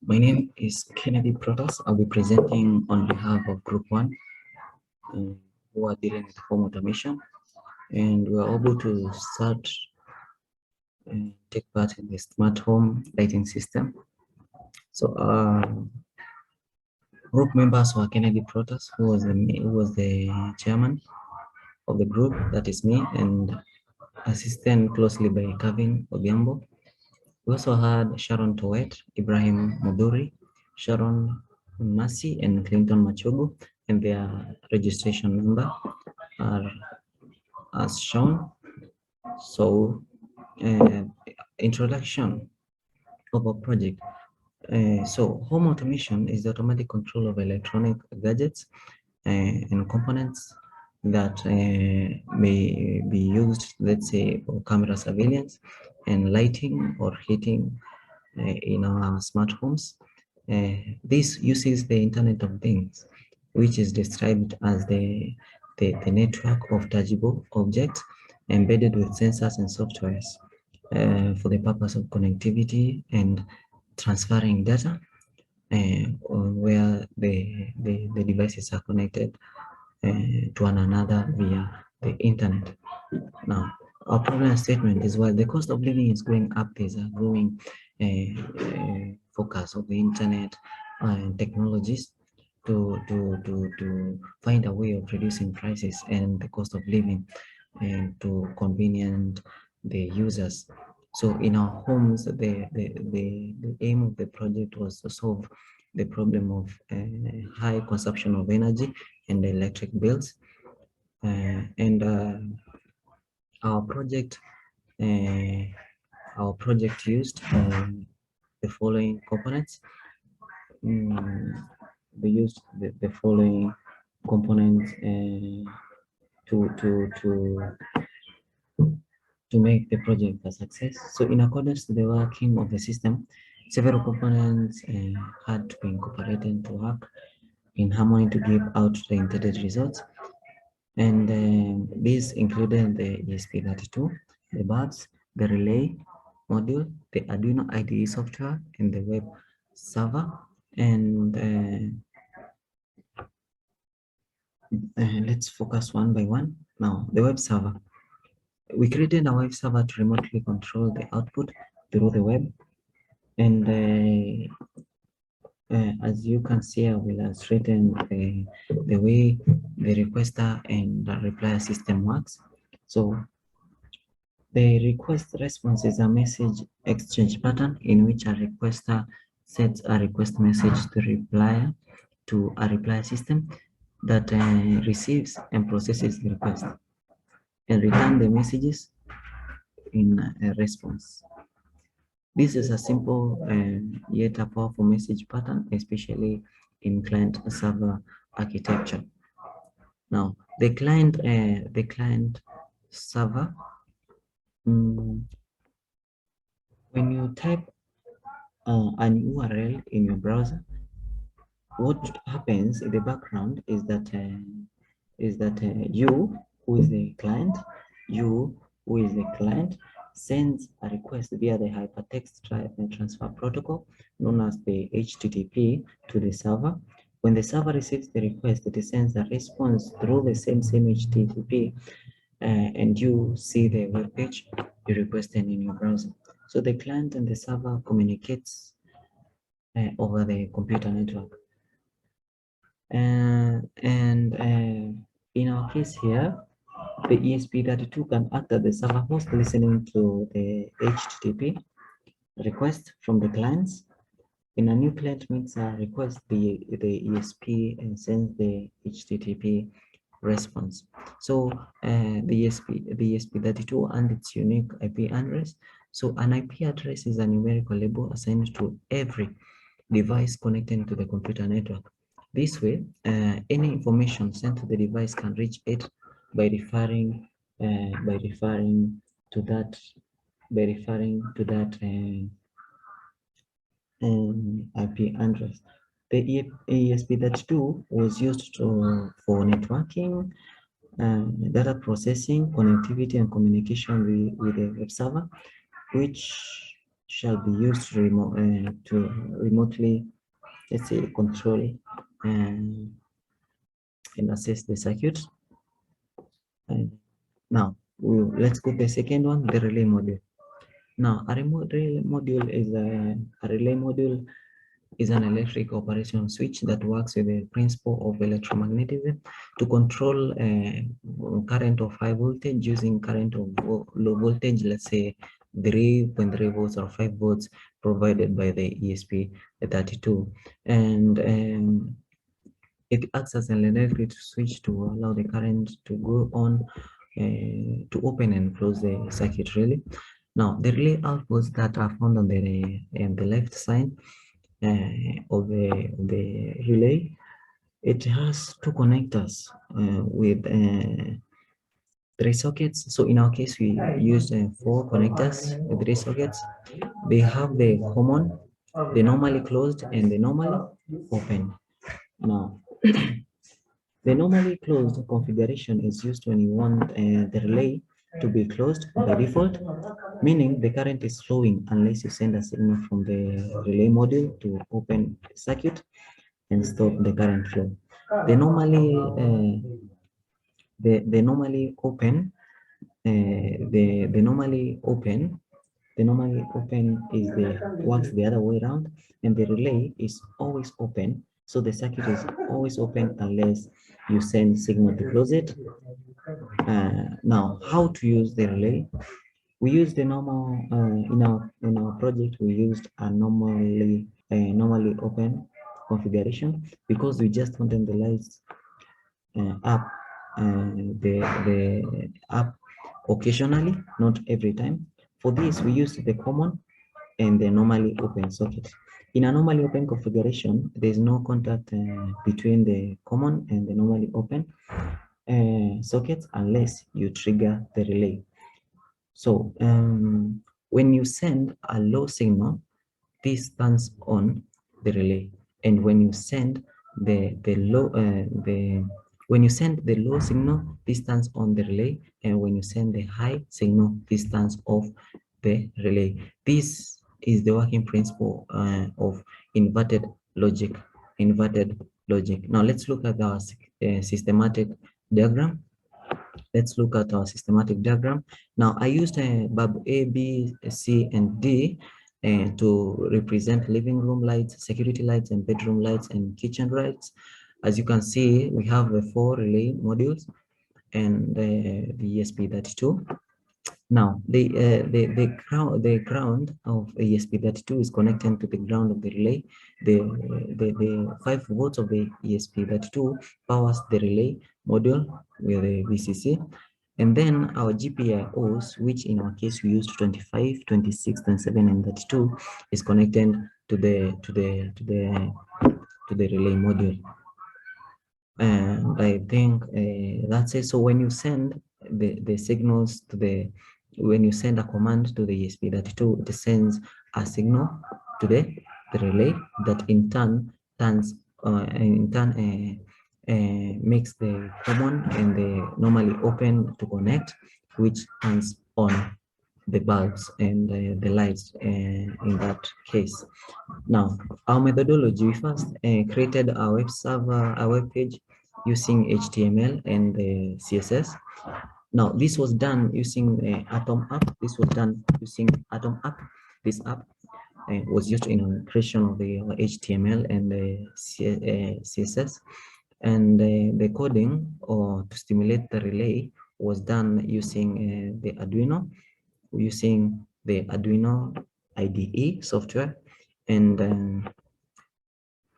My name is Kennedy Protas. I'll be presenting on behalf of Group 1 who are dealing with home automation, and we are able to start and take part in the smart home lighting system. So group members were Kennedy Protas, who was the chairman of the group, that is me, and assisted closely by Kevin Obiambo. We also had Sharon Towet, Ibrahim Muduri, Sharon Masi, and Clinton Machugu, and their registration number are as shown. So, introduction of a project. So, home automation is the automatic control of electronic gadgets and components that may be used, let's say, for camera surveillance and lighting or heating in our smart homes. This uses the Internet of Things, which is described as the network of tangible objects embedded with sensors and softwares for the purpose of connectivity and transferring data where the devices are connected to one another via the internet. Now, our problem statement is, while the cost of living is going up, there's a growing focus of the internet and technologies to find a way of reducing prices and the cost of living and to convenient the users. So in our homes, the aim of the project was to solve the problem of high consumption of energy and electric bills. And our project used the following components. They used the following components to make the project a success. So in accordance to the working of the system, several components had to be incorporated to work in harmony to give out the intended results. And these included the ESP32, the buds, the relay module, the Arduino IDE software, and the web server. And let's focus one by one. Now, the web server. We created a web server to remotely control the output through the web. And as you can see, I will illustrate the way the requester and the replier system works. So the request response is a message exchange pattern in which a requester sends a request message to a reply system that receives and processes the request and return the messages in a response. This is a simple yet a powerful message pattern, especially in client-server architecture. Now, the client server, when you type an URL in your browser, what happens in the background is that you, who is the client, sends a request via the hypertext transfer protocol known as the HTTP to the server. When the server receives the request, it sends a response through the same HTTP, and you see the web page you requested in your browser. So the client and the server communicates over the computer network. And in our case here, the ESP32 can act as the server host listening to the HTTP request from the clients. When a new client makes a request, the ESP and sends the HTTP response. So the ESP32 and its unique IP address. So an IP address is a numerical label assigned to every device connected to the computer network. This way, any information sent to the device can reach it by referring to that IP address. The ESP32 was used for networking, data processing, connectivity, and communication with the web server, which shall be used to remotely, let's say, control and assess the circuit. And now let's go to the second one, the relay module. Now, a relay module is an electric operation switch that works with the principle of electromagnetism to control current of high voltage using current of low voltage, let's say 3.3 volts or 5 volts provided by the ESP32. And it acts as an electric switch to allow the current to go on to open and close the circuit really. Now, the relay outputs that are found on the left side of the relay, it has two connectors with 3 sockets. So in our case, we used 4 connectors with 3 sockets. They have the common, the normally closed, and the normally open. Now, the normally closed configuration is used when you want the relay to be closed by default, meaning the current is flowing unless you send a signal from the relay module to open the circuit and stop the current flow. The normally the normally open the normally open is the works the other way around, and the relay is always open. So the circuit is always open unless you send signal to close it. Now, how to use the relay? We use the normal in our project. We used a normally open configuration because we just wanted the lights up the up occasionally, not every time. For this, we use the common and the normally open socket. In a normally open configuration, there is no contact between the common and the normally open sockets unless you trigger the relay. So when you send a low signal, this turns on the relay, and when you send the low signal, this turns on the relay, and when you send the high signal, this turns off the relay. This is the working principle of inverted logic. Now let's look at our systematic diagram. Let's look at our systematic diagram. Now, I used bulb A, B, C, and D to represent living room lights, security lights, and bedroom lights, and kitchen lights. As you can see, we have the 4 relay modules and the ESP32. Now, the ground of ESP32 is connected to the ground of the relay. The 5 volts of the ESP32 powers the relay module with the VCC. And then our GPIOs, which in our case we used 25, 26, 27, and 32, is connected to the relay module. And I think that's it. So when you send the signals to when you send a command to the ESP32, it sends a signal to the relay that in turn makes the common and the normally open to connect, which turns on the bulbs and the lights in that case. Now, our methodology, we first created our web server, our web page using HTML and CSS. Now, this was done using Atom app. This was done using Atom app. This app was used in creation of the HTML and the CSS. And the coding or to stimulate the relay was done using the Arduino, using the Arduino IDE software, and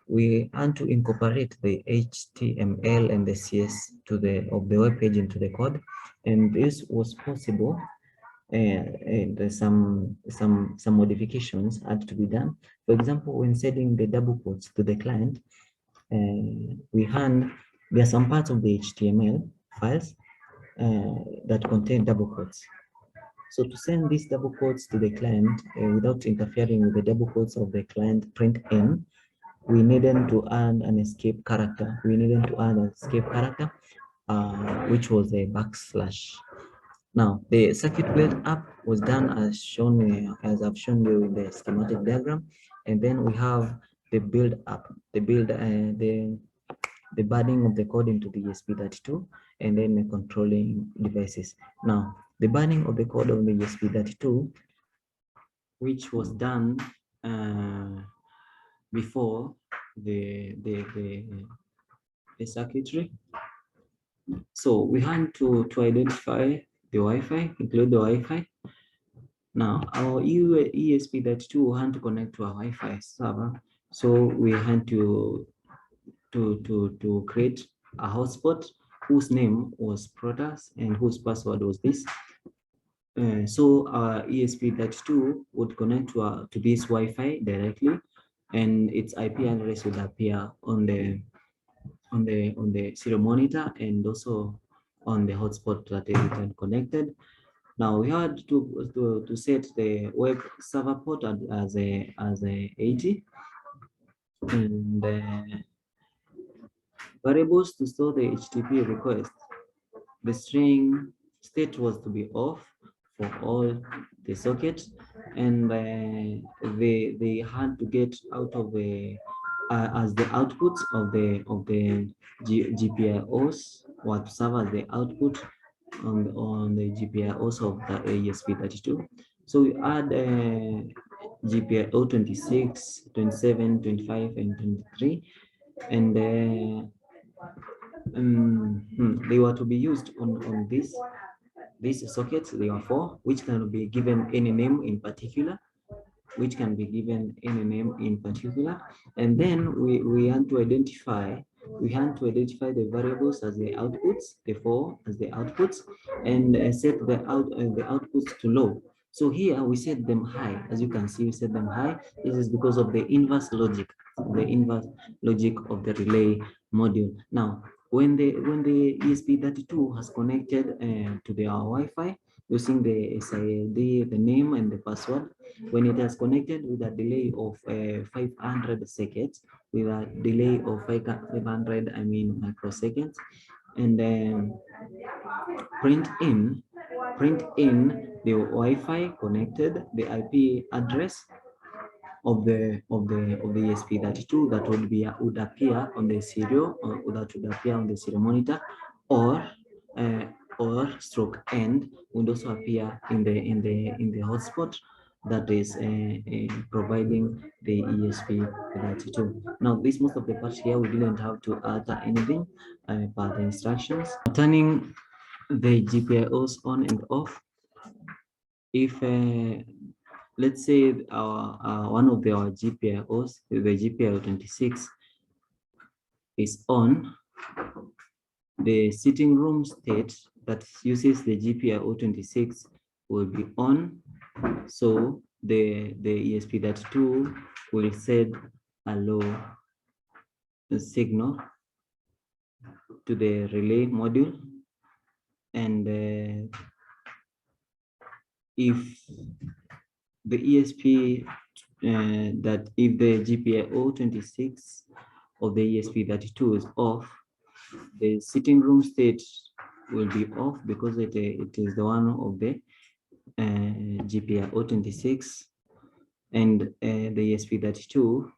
we want to incorporate the HTML and the CS of the web page into the code, and this was possible. And some modifications had to be done. For example, when sending the double quotes to the client, there are some parts of the HTML files that contain double quotes. So to send these double quotes to the client without interfering with the double quotes of the client print in, we needed to add an escape character. Which was a backslash. Now, the circuit build up was done as shown, as I've shown you in the schematic diagram, and then we have the build up, the budding of the code into the ESP32, and then the controlling devices. Now, the budding of the code on the ESP32, which was done before the circuitry. So we had to identify the Wi-Fi, include the Wi-Fi. Now our ESP32 had to connect to a Wi-Fi server, so we had to create a hotspot whose name was protas and whose password was this. So our ESP32 would connect to this Wi-Fi directly, and its IP address would appear on the serial monitor and also on the hotspot that it had connected. Now we had to set the web server port as a 80, and variables to store the HTTP request. The string state was to be off for all the sockets, and they had to get out of the as the outputs of the GPIOs, what serve as the output on the GPIOs of the ESP32. So we add GPIO 26, 27, 25, and 23, and they were to be used on these sockets. There are four, which can be given any name in particular, and then we had to identify the variables as the outputs, the four as the outputs, and set the outputs to low. So here we set them high. As you can see, we set them high. This is because of the inverse logic of the relay module. Now, when the ESP32 has connected to the Wi-Fi using the SID, the name and the password, when it has connected with a delay of 500 seconds, with a delay of 500, microseconds, and then print in the Wi-Fi connected, the IP address of the ESP32 that would appear on the serial, or that would appear on the serial monitor, or uh, stroke end would also appear in the hotspot that is providing the ESP32. Now, this most of the parts here we didn't have to alter anything but the instructions. Turning the GPIOs on and off. If let's say one of our GPIOs, the GPIO 26, is on, the sitting room state that uses the GPIO 26 will be on. So the ESP32 will send a low signal to the relay module, and if the ESP that if the GPIO 26 of the ESP32 is off, the sitting room state will be off because it is the one of the GPIO 26, and the ESP32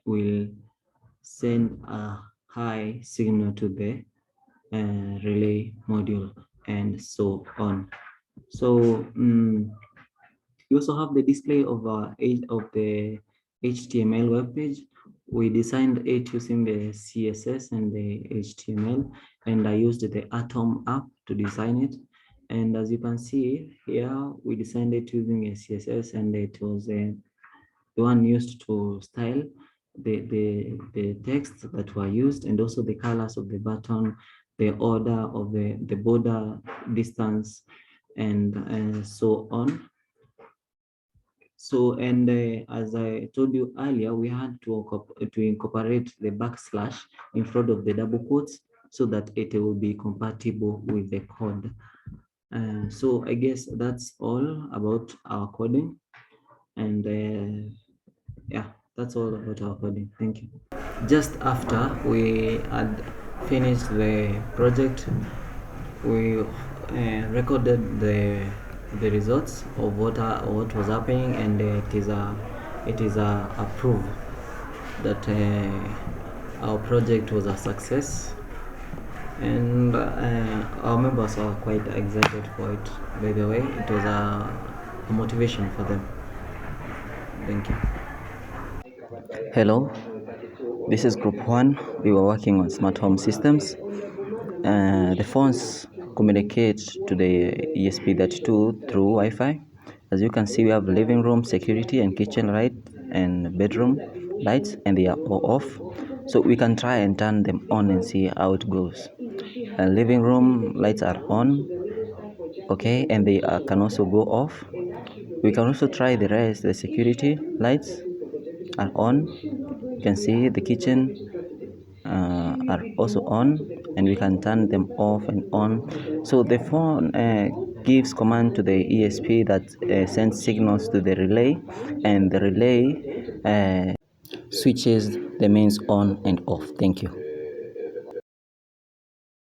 will send a high signal to the relay module, and so on. So you also have the display of the HTML web page. We designed it using the CSS and the HTML, and I used the Atom app to design it. And as you can see here, we designed it using a CSS, and it was the one used to style the text that were used, and also the colors of the button, the order of the border distance, and so on. So, and as I told you earlier, we had to incorporate the backslash in front of the double quotes so that it will be compatible with the code. So I guess that's all about our coding, and yeah, that's all about our coding. Thank you. Just after we had finished the project, we recorded the results of what was happening, and it is approved that our project was a success, and our members are quite excited for it. By the way, it was a motivation for them. Thank you. Hello, this is group one. We were working on smart home systems. The phones communicate to the ESP32 through Wi-Fi. As you can see, we have living room security and kitchen light and bedroom lights, and they are all off. So we can try and turn them on and see how it goes. Living room lights are on, okay, and they can also go off. We can also try the rest. The security lights are on. You can see the kitchen are also on, and we can turn them off and on. So the phone gives command to the ESP that sends signals to the relay, and the relay switches the mains on and off. Thank you.